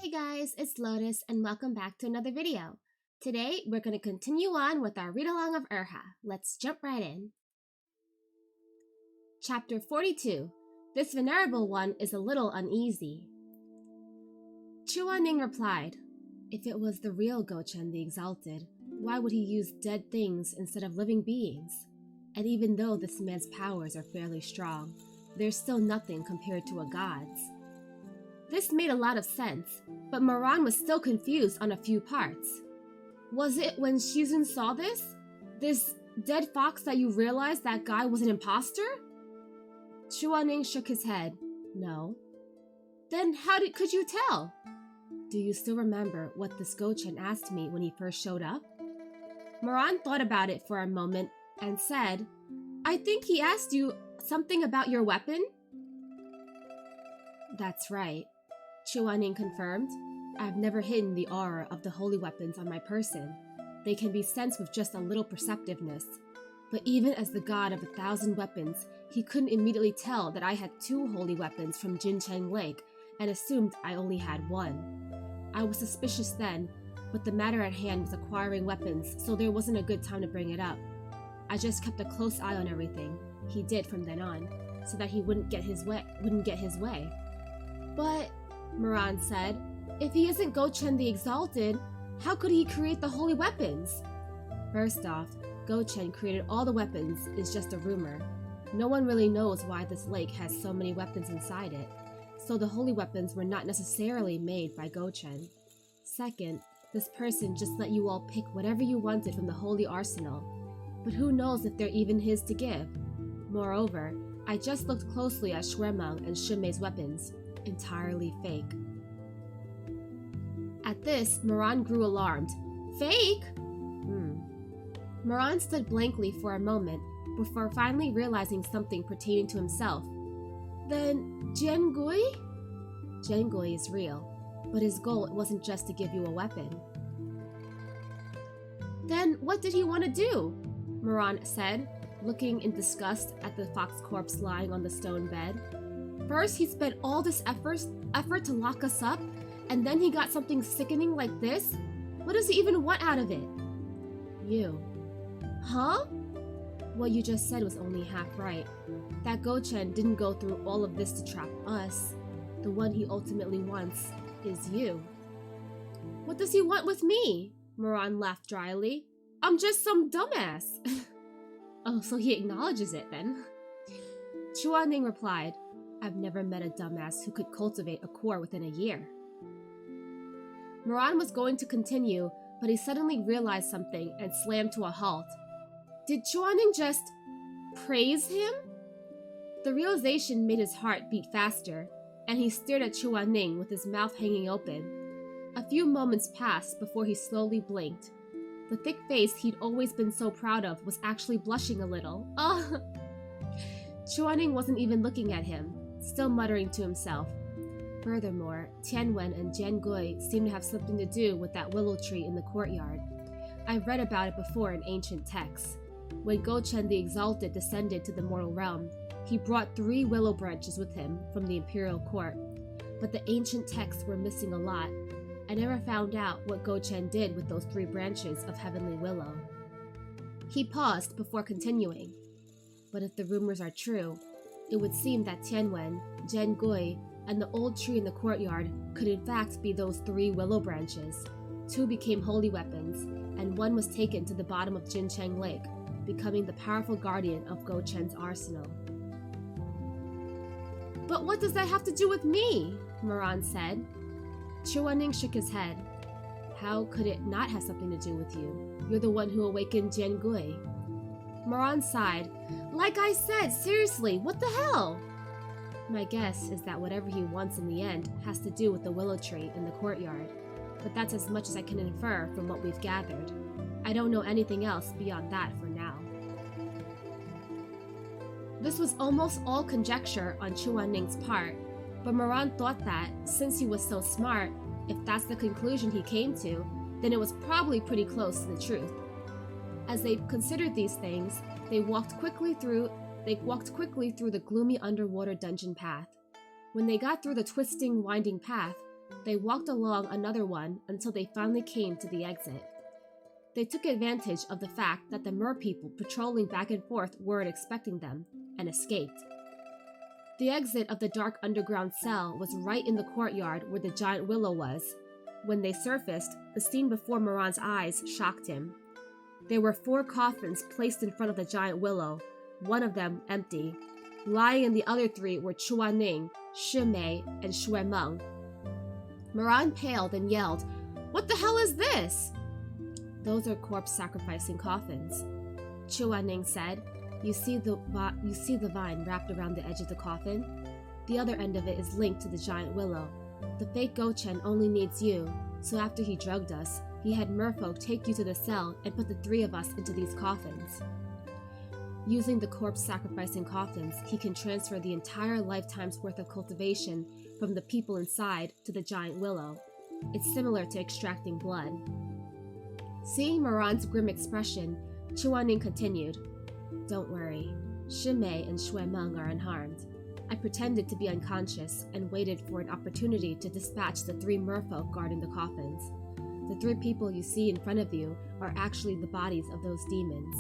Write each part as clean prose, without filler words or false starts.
Hey guys, it's Lotus and welcome back to another video. Today, we're going to continue on with our read-along of Urha. Let's jump right in. Chapter 42. This venerable one is a little uneasy. Chuaning replied, if it was the real Gochen the Exalted, why would he use dead things instead of living beings? And even though this man's powers are fairly strong, there's still nothing compared to a god's. This made a lot of sense, but Moran was still confused on a few parts. Was it when Shizun saw this dead fox, that you realized that guy was an imposter? Chuaning shook his head. No. Then how could you tell? Do you still remember what this Gochen asked me when he first showed up? Moran thought about it for a moment and said, I think he asked you something about your weapon? That's right. Chuaning confirmed. I've never hidden the aura of the holy weapons on my person. They can be sensed with just a little perceptiveness. But even as the god of 1,000 weapons, he couldn't immediately tell that I had 2 holy weapons from Jincheng Lake and assumed I only had 1. I was suspicious then, but the matter at hand was acquiring weapons, so there wasn't a good time to bring it up. I just kept a close eye on everything he did from then on, so that he wouldn't get his way. But Moran said, if he isn't Gochen the Exalted, how could he create the holy weapons? First off, Gochen created all the weapons is just a rumor. No one really knows why this lake has so many weapons inside it, so the holy weapons were not necessarily made by Gochen. Second, this person just let you all pick whatever you wanted from the holy arsenal, but who knows if they're even his to give. Moreover, I just looked closely at Shuemeng and Shimei's weapons. Entirely fake. At this, Moran grew alarmed. Fake? Moran stood blankly for a moment before finally realizing something pertaining to himself. Then, Jiangui? Jiangui is real, but his goal wasn't just to give you a weapon. Then what did he want to do? Moran said, looking in disgust at the fox corpse lying on the stone bed. First, he spent all this effort to lock us up, and then he got something sickening like this? What does he even want out of it? You. Huh? What you just said was only half right. That Gochen didn't go through all of this to trap us. The one he ultimately wants is you. What does he want with me? Moran laughed dryly. I'm just some dumbass. Oh, so he acknowledges it then. Chuaning replied, I've never met a dumbass who could cultivate a core within a year. Moran was going to continue, but he suddenly realized something and slammed to a halt. Did Chuaning just praise him? The realization made his heart beat faster, and he stared at Chuaning with his mouth hanging open. A few moments passed before he slowly blinked. The thick face he'd always been so proud of was actually blushing a little. Chuaning wasn't even looking at him, still muttering to himself. Furthermore, Tianwen and Jiangui seemed to have something to do with that willow tree in the courtyard. I've read about it before in ancient texts. When Gochen the Exalted descended to the mortal realm, he brought 3 willow branches with him from the imperial court. But the ancient texts were missing a lot. I never found out what Gochen did with those 3 branches of heavenly willow. He paused before continuing. But if the rumors are true, it would seem that Tianwen, Jiangui, and the old tree in the courtyard could in fact be those 3 willow branches. 2 became holy weapons, and 1 was taken to the bottom of Jincheng Lake, becoming the powerful guardian of Gochen's arsenal. But what does that have to do with me? Moran said. Chuaning shook his head. How could it not have something to do with you? You're the one who awakened Jiangui. Moran sighed. Like I said, seriously, what the hell? My guess is that whatever he wants in the end has to do with the willow tree in the courtyard, but that's as much as I can infer from what we've gathered. I don't know anything else beyond that for now. This was almost all conjecture on Chuaning's part, but Moran thought that, since he was so smart, if that's the conclusion he came to, then it was probably pretty close to the truth. As they considered these things, they walked quickly through the gloomy underwater dungeon path. When they got through the twisting, winding path, They walked along another one until they finally came to the exit. They took advantage of the fact that the mer people patrolling back and forth weren't expecting them, and escaped. The exit of the dark underground cell was right in the courtyard where the giant willow was. When they surfaced, the scene before Moran's eyes shocked him. There were 4 coffins placed in front of the giant willow, one of them empty. Lying in the other 3 were Chuaning, Shimei, and Xuemeng. Moran paled and yelled, "What the hell is this?" "Those are corpse sacrificing coffins," Chuaning said. You see the vine wrapped around the edge of the coffin? The other end of it is linked to the giant willow. The fake Gochen only needs you, so after he drugged us, he had merfolk take you to the cell and put the 3 of us into these coffins. Using the corpse sacrificing coffins, he can transfer the entire lifetime's worth of cultivation from the people inside to the giant willow. It's similar to extracting blood. Seeing Moran's grim expression, Chuaning continued, "Don't worry, Shimei and Xuemeng are unharmed. I pretended to be unconscious and waited for an opportunity to dispatch the 3 merfolk guarding the coffins. The 3 people you see in front of you are actually the bodies of those demons."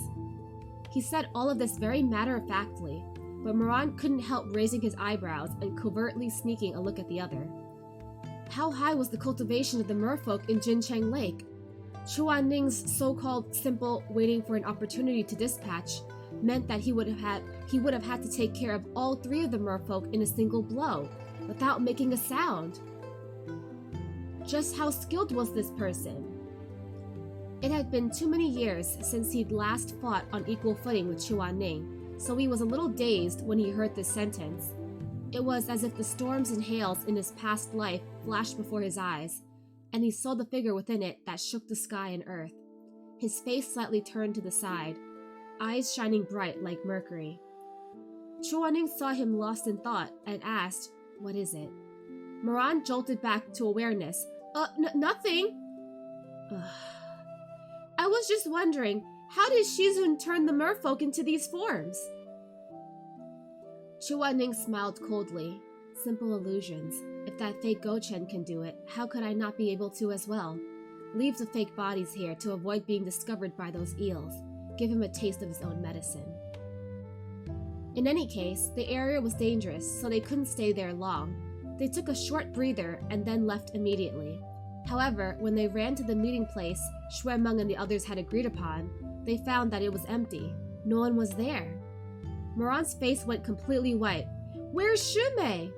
He said all of this very matter-of-factly, but Moran couldn't help raising his eyebrows and covertly sneaking a look at the other. How high was the cultivation of the merfolk in Jincheng Lake? Chuaning's so-called simple waiting for an opportunity to dispatch meant that he would have had to take care of all 3 of the merfolk in a single blow, without making a sound. Just how skilled was this person? It had been too many years since he'd last fought on equal footing with Chuaning, so he was a little dazed when he heard this sentence. It was as if the storms and hails in his past life flashed before his eyes, and he saw the figure within it that shook the sky and earth. His face slightly turned to the side, eyes shining bright like mercury. Chuaning saw him lost in thought and asked, "What is it?" Moran jolted back to awareness. Nothing." "I was just wondering, how did Shizun turn the merfolk into these forms?" Chuaning smiled coldly. "Simple illusions. If that fake Gochen can do it, how could I not be able to as well? Leave the fake bodies here to avoid being discovered by those eels. Give him a taste of his own medicine." In any case, the area was dangerous, so they couldn't stay there long. They took a short breather and then left immediately. However, when they ran to the meeting place Xuemeng and the others had agreed upon, they found that it was empty. No one was there. Moran's face went completely white. "Where's Shimei?"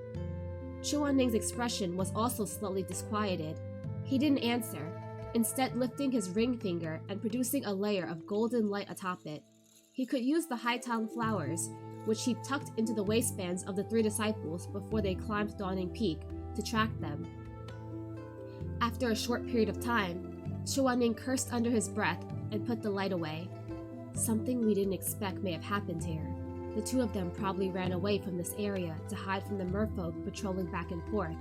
Chuaning's expression was also slightly disquieted. He didn't answer, instead lifting his ring finger and producing a layer of golden light atop it. He could use the Haitang flowers, which he tucked into the waistbands of the 3 disciples before they climbed Dawning Peak, to track them. After a short period of time, Chuaning cursed under his breath and put the light away. Something we didn't expect may have happened here. The 2 of them probably ran away from this area to hide from the merfolk patrolling back and forth,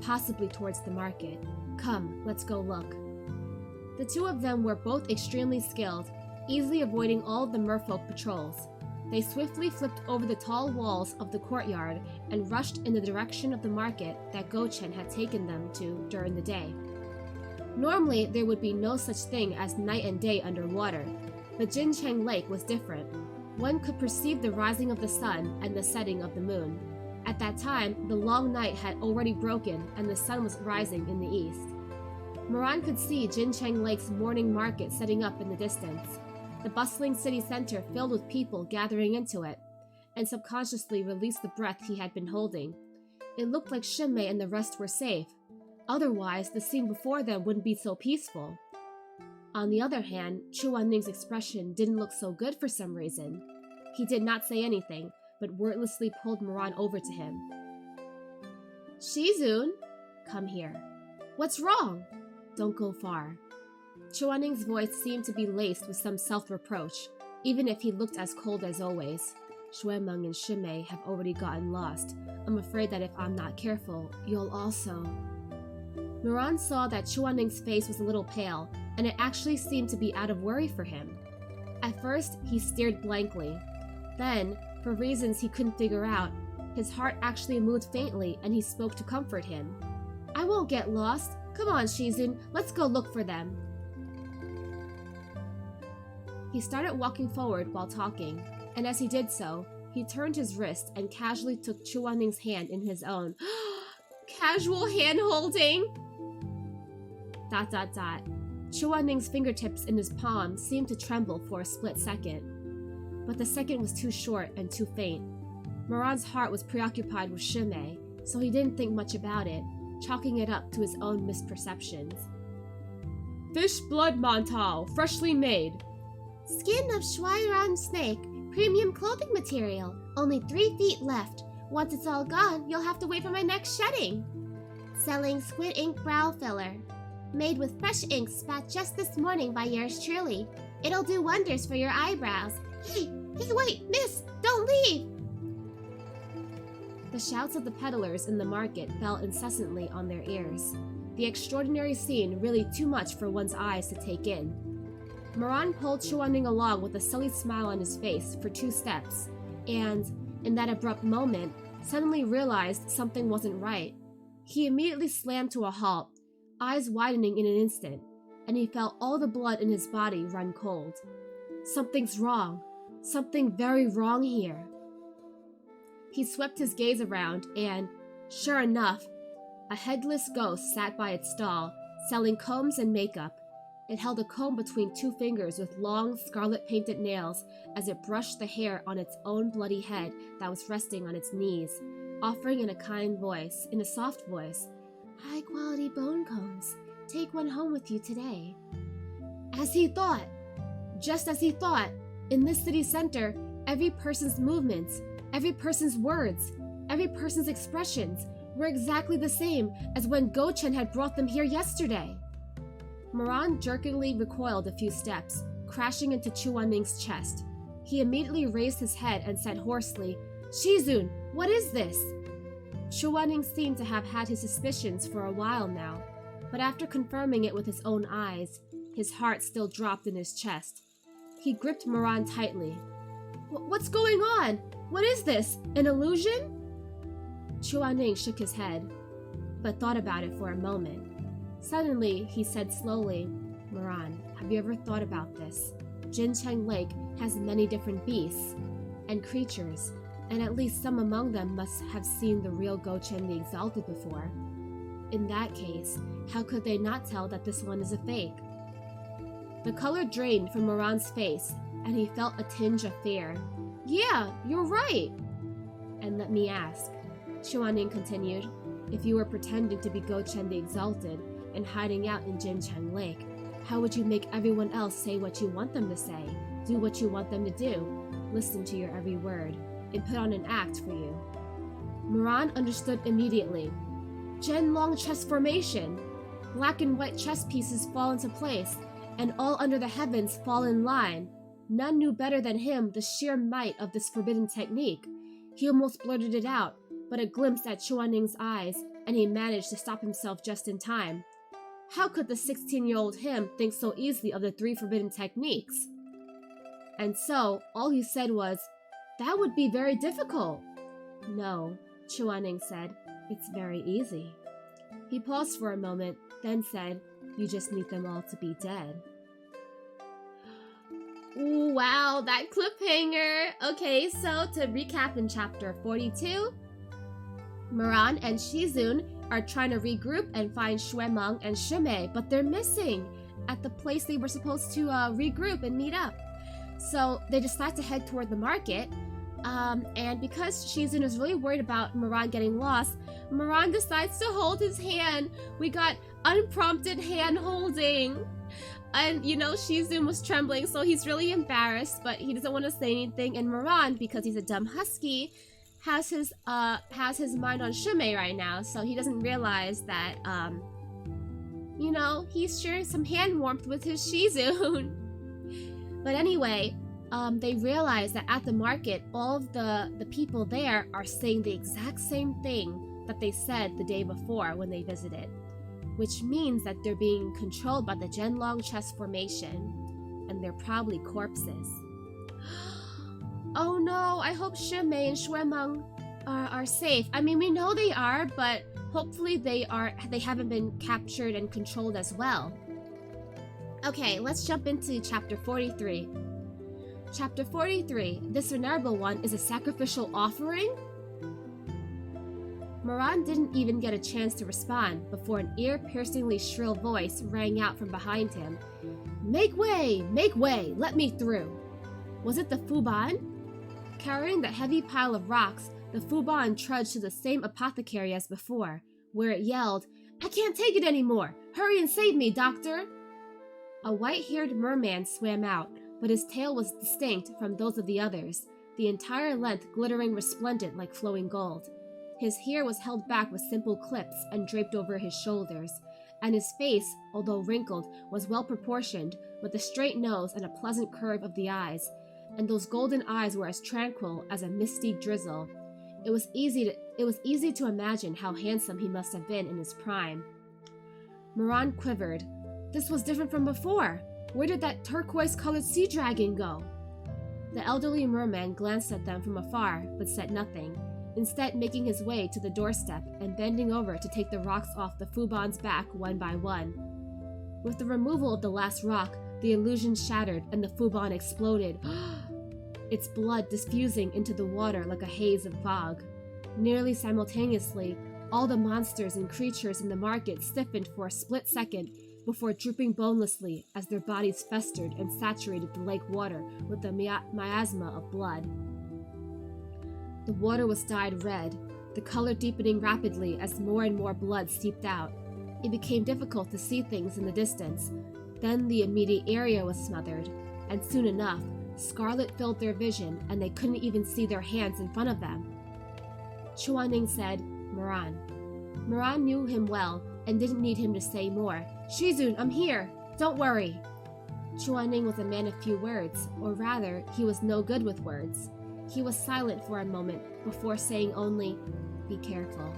possibly towards the market. Come, let's go look. The 2 of them were both extremely skilled, easily avoiding all of the merfolk patrols. They swiftly flipped over the tall walls of the courtyard and rushed in the direction of the market that Gochen had taken them to during the day. Normally, there would be no such thing as night and day underwater. The Jincheng Lake was different. One could perceive the rising of the sun and the setting of the moon. At that time, the long night had already broken and the sun was rising in the east. Moran could see Jincheng Lake's morning market setting up in the distance, the bustling city center filled with people gathering into it, and subconsciously released the breath he had been holding. It looked like Shimei and the rest were safe. Otherwise, the scene before them wouldn't be so peaceful. On the other hand, Chuaning's expression didn't look so good for some reason. He did not say anything, but wordlessly pulled Moran over to him. "Shizun, come here." "What's wrong?" "Don't go far." Chuaning's voice seemed to be laced with some self-reproach, even if he looked as cold as always. "Xuemeng and Shimei have already gotten lost. I'm afraid that if I'm not careful, you'll also..." Moran saw that Chuaning's face was a little pale, and it actually seemed to be out of worry for him. At first, he stared blankly. Then, for reasons he couldn't figure out, his heart actually moved faintly and he spoke to comfort him. I won't get lost. Come on, Shizun, let's go look for them. He started walking forward while talking, and as he did so, he turned his wrist and casually took Chuanning's hand in his own. Casual hand-holding! ... Chuanning's fingertips in his palm seemed to tremble for a split second. But the second was too short and too faint. Moran's heart was preoccupied with Shimei, so he didn't think much about it, chalking it up to his own misperceptions. Fish blood mantao, freshly made. Skin of Shuairan snake, premium clothing material, only 3 feet left. Once it's all gone, you'll have to wait for my next shedding. Selling squid ink brow filler. Made with fresh ink spat just this morning by yours truly. It'll do wonders for your eyebrows. Hey, wait, miss, don't leave! The shouts of the peddlers in the market fell incessantly on their ears. The extraordinary scene really too much for one's eyes to take in. Moran pulled Chuanning along with a silly smile on his face for 2 steps, and, in that abrupt moment, suddenly realized something wasn't right. He immediately slammed to a halt, eyes widening in an instant, and he felt all the blood in his body run cold. Something's wrong. Something very wrong here. He swept his gaze around and, sure enough, a headless ghost sat by its stall, selling combs and makeup. It held a comb between 2 fingers with long, scarlet-painted nails as it brushed the hair on its own bloody head that was resting on its knees, offering in a soft voice, "High-quality bone combs. Take one home with you today." As he thought! Just as he thought! In this city center, every person's movements, every person's words, every person's expressions were exactly the same as when Go-chen had brought them here yesterday. Moran jerkingly recoiled a few steps, crashing into Chuanning's chest. He immediately raised his head and said hoarsely, "Shizun, what is this?" Chuanning seemed to have had his suspicions for a while now, but after confirming it with his own eyes, his heart still dropped in his chest. He gripped Moran tightly. What's going on? What is this? An illusion?" Chuanning shook his head, but thought about it for a moment. Suddenly, he said slowly, "Moran, have you ever thought about this? Jincheng Lake has many different beasts and creatures, and at least some among them must have seen the real Go-chen the Exalted before. In that case, how could they not tell that this one is a fake?" The color drained from Moran's face, and he felt a tinge of fear. "Yeah, you're right." "And let me ask," Chuanning continued, "if you were pretending to be Go-chen the Exalted and hiding out in Jincheng Lake, how would you make everyone else say what you want them to say, do what you want them to do, listen to your every word, and put on an act for you?" Moran understood immediately. Zhenlong chess formation! Black and white chess pieces fall into place, and all under the heavens fall in line. None knew better than him the sheer might of this forbidden technique. He almost blurted it out, but it glimpsed at Chuanning's eyes, and he managed to stop himself just in time. How could the 16-year-old him think so easily of the 3 forbidden techniques? And so, all he said was, "That would be very difficult." "No," Chuanning said, "it's very easy." He paused for a moment, then said, "You just need them all to be dead." Ooh, wow, that cliffhanger! Okay, so to recap in chapter 42, Moran and Shizun are trying to regroup and find Xuemeng and Shimei, but they're missing at the place they were supposed to regroup and meet up. So they decide to head toward the market, and because Shizun is really worried about Moran getting lost, Moran decides to hold his hand. We got unprompted hand holding. And, you know, Shizun was trembling, so he's really embarrassed, but he doesn't want to say anything. And Moran, because he's a dumb husky, has his mind on Shimei right now, so he doesn't realize that, you know, he's sharing some hand warmth with his Shizun. But anyway, they realize that at the market, all of the people there are saying the exact same thing that they said the day before when they visited, which means that they're being controlled by the Zhenlong chess formation, and they're probably corpses. Oh no, I hope Shimei and Xuemeng are safe. I mean, we know they are, but Hopefully they haven't been captured and controlled as well. Okay, let's jump into chapter 43. Chapter 43, this venerable one is a sacrificial offering? Moran didn't even get a chance to respond before an ear-piercingly shrill voice rang out from behind him. Make way! Make way! Let me through! Was it the Fuban? Carrying the heavy pile of rocks, the Fuban trudged to the same apothecary as before, where it yelled, I can't take it anymore! Hurry and save me, doctor! A white-haired merman swam out, but his tail was distinct from those of the others, the entire length glittering resplendent like flowing gold. His hair was held back with simple clips and draped over his shoulders, and his face, although wrinkled, was well proportioned, with a straight nose and a pleasant curve of the eyes, and those golden eyes were as tranquil as a misty drizzle. It was easy to imagine how handsome he must have been in his prime. Moran quivered. This was different from before. Where did that turquoise-colored sea dragon go? The elderly merman glanced at them from afar, but said nothing, instead making his way to the doorstep and bending over to take the rocks off the Fuban's back one by one. With the removal of the last rock, the illusion shattered and the Fuban exploded, its blood diffusing into the water like a haze of fog. Nearly simultaneously, all the monsters and creatures in the market stiffened for a split second before drooping bonelessly as their bodies festered and saturated the lake water with the miasma of blood. The water was dyed red, the color deepening rapidly as more and more blood seeped out. It became difficult to see things in the distance. Then the immediate area was smothered, and soon enough, scarlet filled their vision and they couldn't even see their hands in front of them. Chuaning said, Moran. Moran knew him well and didn't need him to say more. Shizun, I'm here! Don't worry! Chuaning was a man of few words, or rather, he was no good with words. He was silent for a moment before saying only, be careful.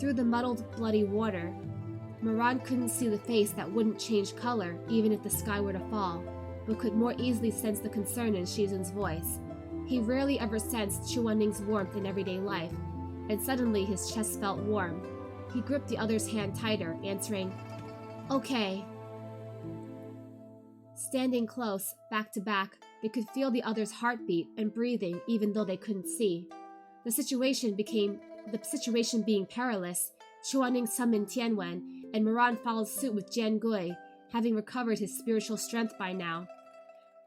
Through the muddled, bloody water, Moran couldn't see the face that wouldn't change color even if the sky were to fall, but could more easily sense the concern in Shizun's voice. He rarely ever sensed Chuaning's warmth in everyday life, and suddenly his chest felt warm. He gripped the other's hand tighter, answering, Okay. Standing close, back to back, they could feel the other's heartbeat and breathing even though they couldn't see. The situation being perilous, Chuaning summoned Tianwen, and Moran followed suit with Jian Gui, having recovered his spiritual strength by now.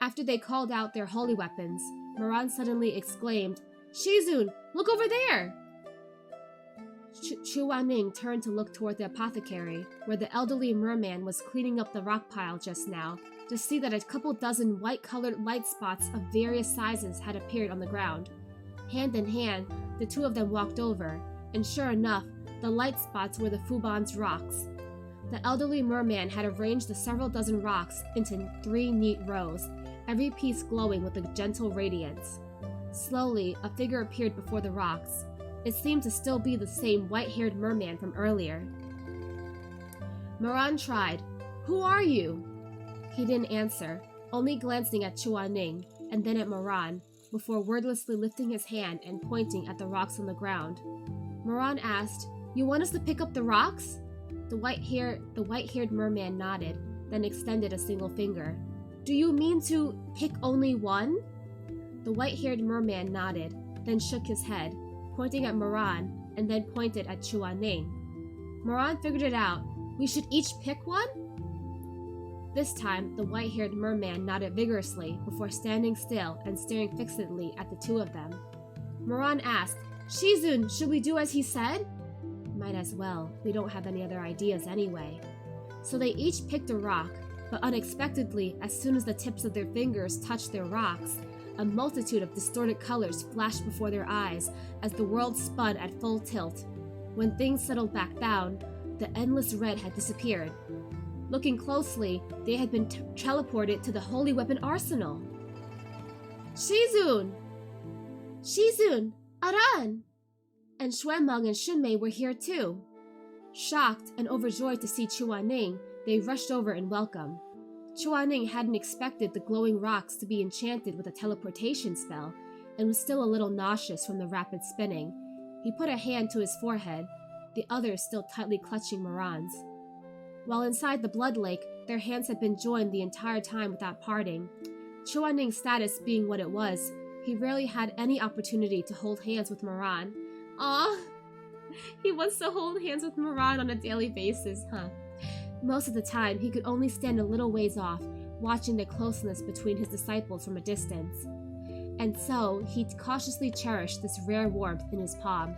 After they called out their holy weapons, Moran suddenly exclaimed, Shizun, look over there! Chuaning turned to look toward the apothecary, where the elderly merman was cleaning up the rock pile just now, to see that a couple dozen white-colored light spots of various sizes had appeared on the ground. Hand in hand, the two of them walked over, and sure enough, the light spots were the Fuban's rocks. The elderly merman had arranged the several dozen rocks into 3 neat rows, every piece glowing with a gentle radiance. Slowly, a figure appeared before the rocks. It seemed to still be the same white-haired merman from earlier. Moran tried, Who are you? He didn't answer, only glancing at Chuaning and then at Moran, before wordlessly lifting his hand and pointing at the rocks on the ground. Moran asked, You want us to pick up the rocks? The white-haired merman nodded, then extended a single finger. Do you mean to pick only one? The white-haired merman nodded, then shook his head, pointing at Moran, and then pointed at Chuaning. Moran figured it out. We should each pick one? This time, the white-haired merman nodded vigorously before standing still and staring fixedly at the two of them. Moran asked, Shizun, should we do as he said? Might as well. We don't have any other ideas anyway. So they each picked a rock, but unexpectedly, as soon as the tips of their fingers touched their rocks, a multitude of distorted colors flashed before their eyes as the world spun at full tilt. When things settled back down, the endless red had disappeared. Looking closely, they had been teleported to the holy weapon arsenal. Shizun! Shizun! Aran! And Xuemeng and Xunmei were here too. Shocked and overjoyed to see Chuaning, they rushed over in welcome. Chuaning hadn't expected the glowing rocks to be enchanted with a teleportation spell, and was still a little nauseous from the rapid spinning. He put a hand to his forehead. the others still tightly clutching Moran's. While inside the blood lake, their hands had been joined the entire time without parting. Chuaning's status being what it was, he rarely had any opportunity to hold hands with Moran. Aw, he wants to hold hands with Moran on a daily basis, huh? Most of the time, he could only stand a little ways off, watching the closeness between his disciples from a distance. And so, he cautiously cherished this rare warmth in his palm.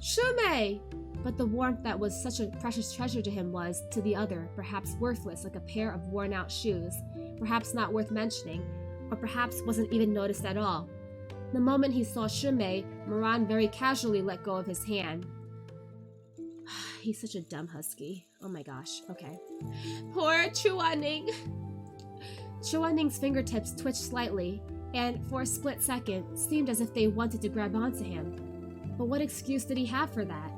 Shumei! But the warmth that was such a precious treasure to him was, to the other, perhaps worthless like a pair of worn-out shoes, perhaps not worth mentioning, or perhaps wasn't even noticed at all. The moment he saw Shumei, Moran very casually let go of his hand. He's such a dumb husky. Oh my gosh, okay. Poor Chuaning! Chuaning's fingertips twitched slightly, and for a split second, seemed as if they wanted to grab onto him. But what excuse did he have for that?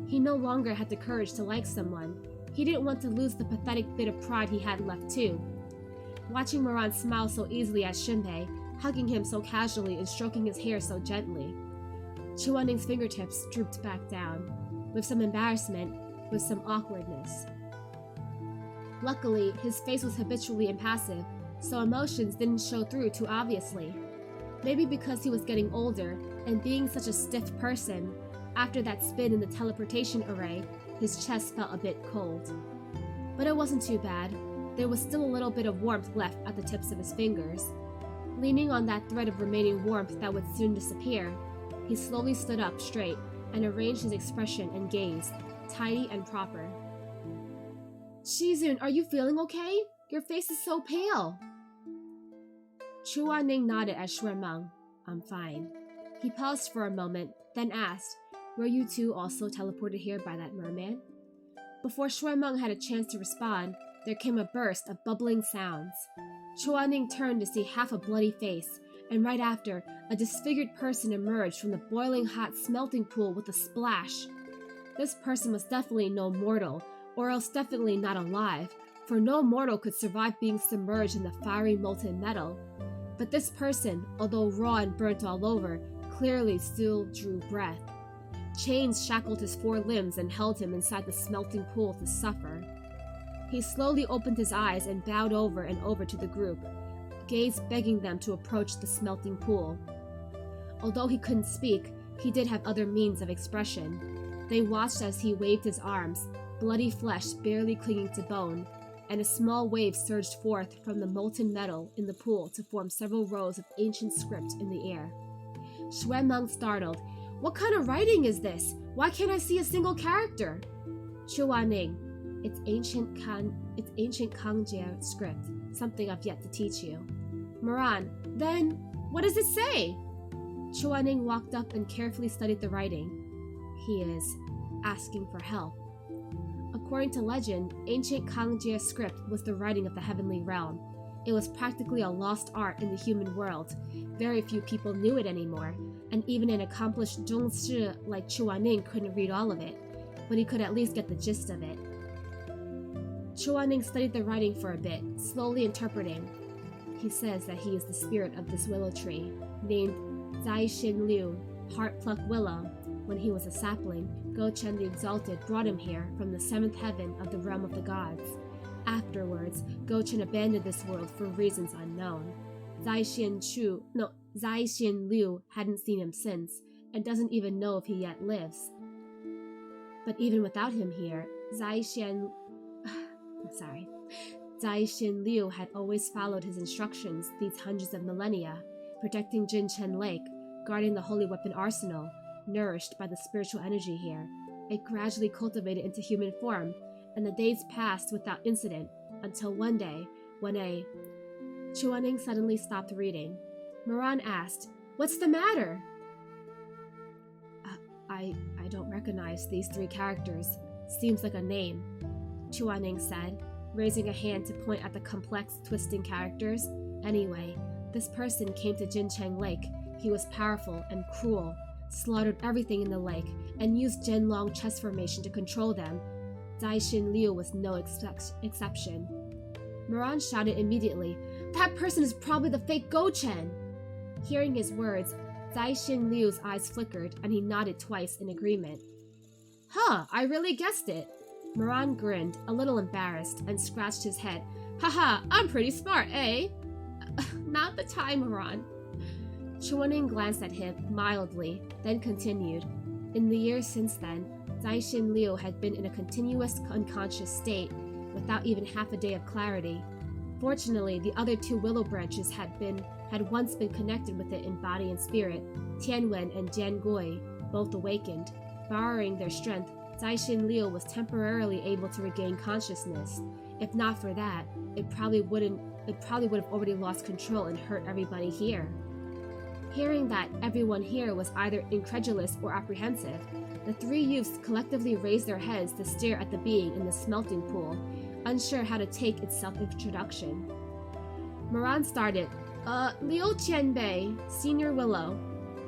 He no longer had the courage to like someone. He didn't want to lose the pathetic bit of pride he had left too. Watching Moran smile so easily at Shumei, hugging him so casually and stroking his hair so gently, Chuaning's fingertips drooped back down, with some embarrassment, with some awkwardness. Luckily, his face was habitually impassive, so emotions didn't show through too obviously. Maybe because he was getting older, and being such a stiff person, after that spin in the teleportation array, his chest felt a bit cold. But it wasn't too bad. There was still a little bit of warmth left at the tips of his fingers. Leaning on that thread of remaining warmth that would soon disappear, he slowly stood up straight and arranged his expression and gaze, tidy and proper. Shizun, are you feeling okay? Your face is so pale. Chuaning nodded at Shuemeng. I'm fine. He paused for a moment, then asked, were you two also teleported here by that merman? Before Shuemeng had a chance to respond, there came a burst of bubbling sounds. Chuaning turned to see half a bloody face, and right after, a disfigured person emerged from the boiling hot smelting pool with a splash. This person was definitely no mortal, or else definitely not alive, for no mortal could survive being submerged in the fiery molten metal. But this person, although raw and burnt all over, clearly still drew breath. Chains shackled his 4 limbs and held him inside the smelting pool to suffer. He slowly opened his eyes and bowed over and over to the group, gaze begging them to approach the smelting pool. Although he couldn't speak, he did have other means of expression. They watched as he waved his arms, bloody flesh barely clinging to bone, and a small wave surged forth from the molten metal in the pool to form several rows of ancient script in the air. Shuemeng startled. What kind of writing is this? Why can't I see a single character? Chuaning. It's ancient Kangjia script, something I've yet to teach you. Moran. Then, what does it say? Chuaning walked up and carefully studied the writing. He is asking for help. According to legend, ancient Kangjia script was the writing of the heavenly realm. It was practically a lost art in the human world. Very few people knew it anymore, and even an accomplished zhongshi like Chuaning couldn't read all of it, but he could at least get the gist of it. Chuaning studied the writing for a bit, slowly interpreting. He says that he is the spirit of this willow tree, named Zaixin Liu, Heart-Pluck Willow. When he was a sapling, Gochen the Exalted brought him here from the 7th heaven of the realm of the gods. Afterwards, Gochen abandoned this world for reasons unknown. Zaixin Liu hadn't seen him since, and doesn't even know if he yet lives. But even without him here, Zaixin Liu had always followed his instructions these hundreds of millennia, protecting Jinchen Lake, guarding the holy weapon arsenal, nourished by the spiritual energy here. It gradually cultivated into human form, and the days passed without incident, until one day, when Chuaning suddenly stopped reading. Moran asked, "What's the matter?" I don't recognize these 3 characters. Seems like a name," Chuaning said, raising a hand to point at the complex, twisting characters. Anyway, this person came to Jincheng Lake. He was powerful and cruel, slaughtered everything in the lake, and used Zhenlong chess formation to control them. Zaixin Liu was no exception. Moran shouted immediately, "That person is probably the fake Gochen!" Hearing his words, Zaixin Liu's eyes flickered, and he nodded twice in agreement. Huh, I really guessed it. Moran grinned, a little embarrassed, and scratched his head. Haha, I'm pretty smart, eh? Not the time, Moran. Chuaning glanced at him mildly, then continued. In the years since then, Zaixin Liu had been in a continuous unconscious state, without even half a day of clarity. Fortunately, the other two willow branches had once been connected with it in body and spirit. Tianwen and Jiangui both awakened. Borrowing their strength, Zaixin Liu was temporarily able to regain consciousness. If not for that, it probably would have already lost control and hurt everybody here. Hearing that everyone here was either incredulous or apprehensive, the three youths collectively raised their heads to stare at the being in the smelting pool, unsure how to take its self-introduction. Moran started, Liu Qianbei, Senior Willow.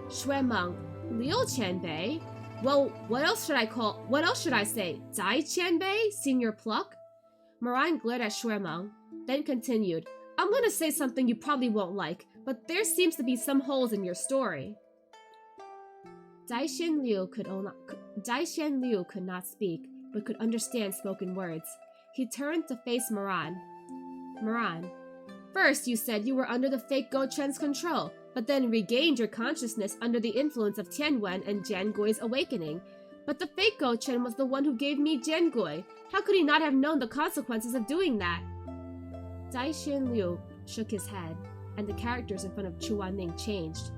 Xuemeng, Liu Qianbei? Well, what else should I say? Zai Qianbei, Senior Pluck? Moran glared at Xuemeng, then continued, I'm gonna say something you probably won't like, but there seems to be some holes in your story. Zaixin Liu could not speak, but could understand spoken words. He turned to face Moran. Moran, first you said you were under the fake Gochen's control, but then regained your consciousness under the influence of Tianwen and Jiangui's awakening. But the fake Gochen was the one who gave me Jiangui. How could he not have known the consequences of doing that? Zaixin Liu shook his head, and the characters in front of Chuaning changed.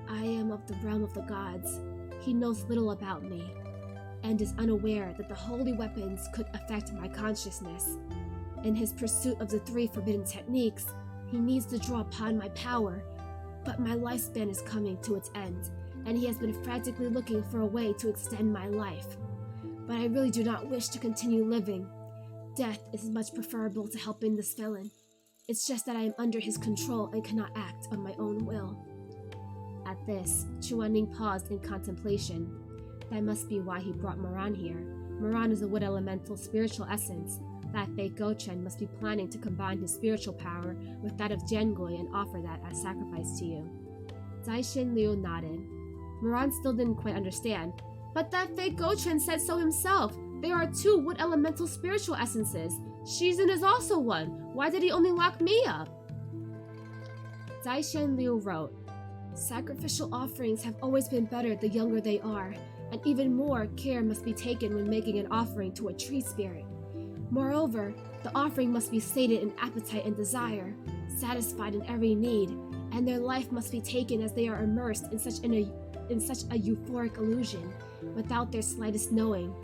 I am of the realm of the gods. He knows little about me, and is unaware that the holy weapons could affect my consciousness. In his pursuit of the three forbidden techniques, he needs to draw upon my power, but my lifespan is coming to its end, and he has been frantically looking for a way to extend my life. But I really do not wish to continue living. Death is much preferable to helping this villain. It's just that I am under his control and cannot act on my own will. At this, Chuaning paused in contemplation. That must be why he brought Moran here. Moran is a wood elemental spiritual essence. That fake Gochen must be planning to combine his spiritual power with that of Jiangui and offer that as sacrifice to you. Zaixin Liu nodded. Moran still didn't quite understand. But that fake Gochen said so himself. There are two wood elemental spiritual essences. Shizun is also one. Why did he only lock me up? Zaixin Liu wrote, Sacrificial offerings have always been better the younger they are, and even more care must be taken when making an offering to a tree spirit. Moreover, the offering must be sated in appetite and desire, satisfied in every need, and their life must be taken as they are immersed in such a euphoric illusion, without their slightest knowing.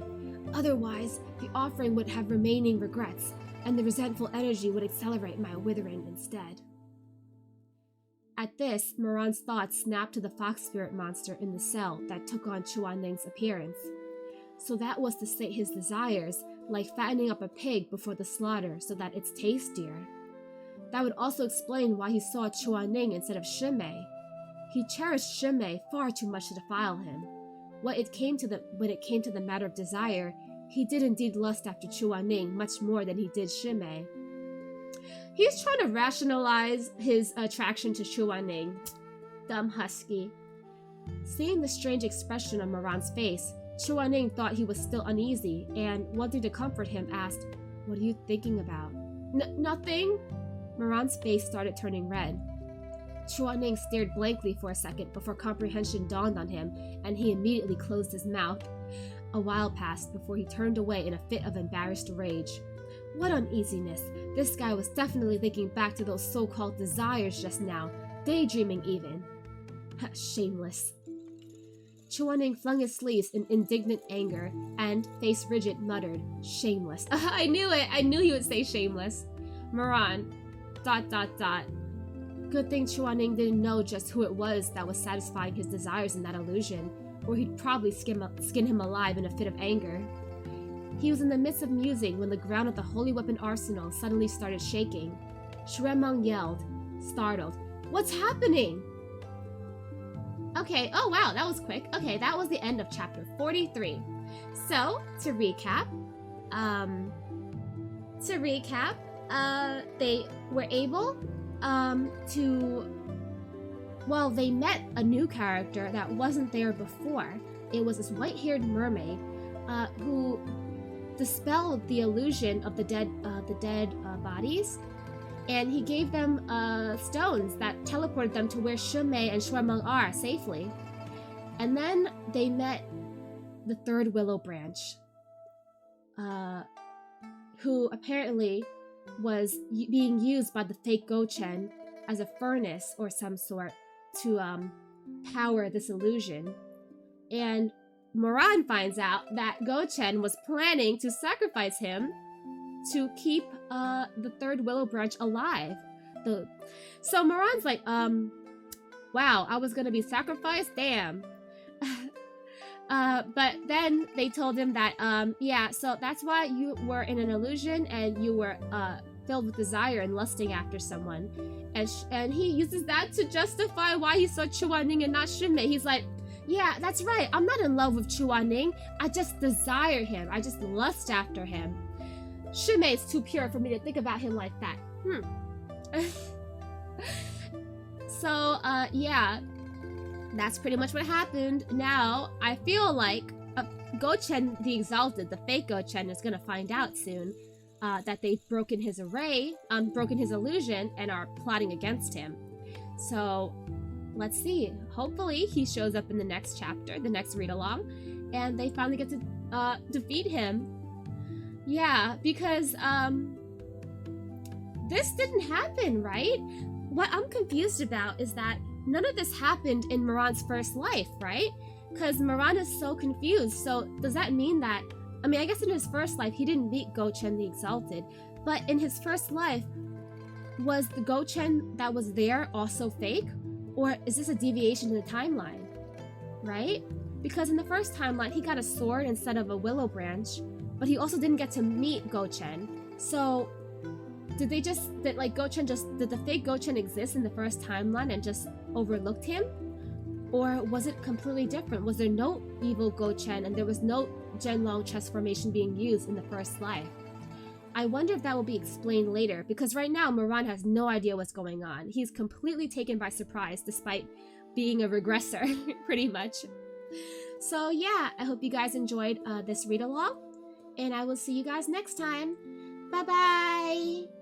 Otherwise, the offering would have remaining regrets, and the resentful energy would accelerate my withering instead. At this, Moran's thoughts snapped to the fox spirit monster in the cell that took on Chuaning's appearance. So that was to sate his desires, like fattening up a pig before the slaughter so that it's tastier. That would also explain why he saw Chuaning instead of Shimei. He cherished Shimei far too much to defile him. When it came to the matter of desire, he did indeed lust after Chuaning much more than he did Shimei. He's trying to rationalize his attraction to Chuaning. Dumb Husky. Seeing the strange expression on Moran's face, Chuaning thought he was still uneasy and, wanting to comfort him, asked, What are you thinking about? Nothing. Moran's face started turning red. Chuaning stared blankly for a second before comprehension dawned on him, and he immediately closed his mouth. A while passed before he turned away in a fit of embarrassed rage. What uneasiness! This guy was definitely thinking back to those so-called desires just now, daydreaming even. Shameless. Chuaning flung his sleeves in indignant anger and, face rigid, muttered, Shameless. I knew it! I knew he would say shameless. Moran... ... Good thing Chuaning didn't know just who it was that was satisfying his desires in that illusion, or he'd probably skin him alive in a fit of anger. He was in the midst of musing when the ground at the holy weapon arsenal suddenly started shaking. Xuemeng yelled, startled, What's happening? Okay, oh wow, that was quick. Okay, that was the end of chapter 43. So, to recap, they were able they met a new character that wasn't there before. It was this white-haired mermaid who dispelled the illusion of the dead bodies, and he gave them stones that teleported them to where Shunmei and Shuemeng are safely. And then they met the third willow branch, who apparently was being used by the fake Gochen as a furnace or some sort to power this illusion. And Moran finds out that Gochen was planning to sacrifice him to keep the third willow branch alive. So Moran's like, wow, I was gonna be sacrificed? Damn. But then they told him that, yeah, so that's why you were in an illusion and you were filled with desire and lusting after someone. And he uses that to justify why he saw Chuaning and not Shunmei. He's like, yeah, that's right, I'm not in love with Chuaning. I just desire him. I just lust after him. Shunmei is too pure for me to think about him like that. So, yeah. That's pretty much what happened. Now, I feel like Gochen the Exalted, the fake Gochen, is gonna find out soon that they've broken his broken his illusion and are plotting against him. So, let's see. Hopefully, he shows up in the next chapter, the next read-along, and they finally get to defeat him. Yeah, because this didn't happen, right? What I'm confused about is that none of this happened in Moran's first life, right? Because Moran is so confused. So does that mean that, I mean, I guess in his first life, he didn't meet Gochen the Exalted, but in his first life, was the Gochen that was there also fake? Or is this a deviation in the timeline, right? Because in the first timeline, he got a sword instead of a willow branch, but he also didn't get to meet Gochen. So did the fake Gochen exist in the first timeline and just overlooked him? Or was it completely different? Was there no evil Gochen and there was no Zhenlong transformation being used in the first life? I wonder if that will be explained later, because right now Moran has no idea what's going on. He's completely taken by surprise despite being a regressor, pretty much. So yeah, I hope you guys enjoyed this read-along, and I will see you guys next time. Bye-bye!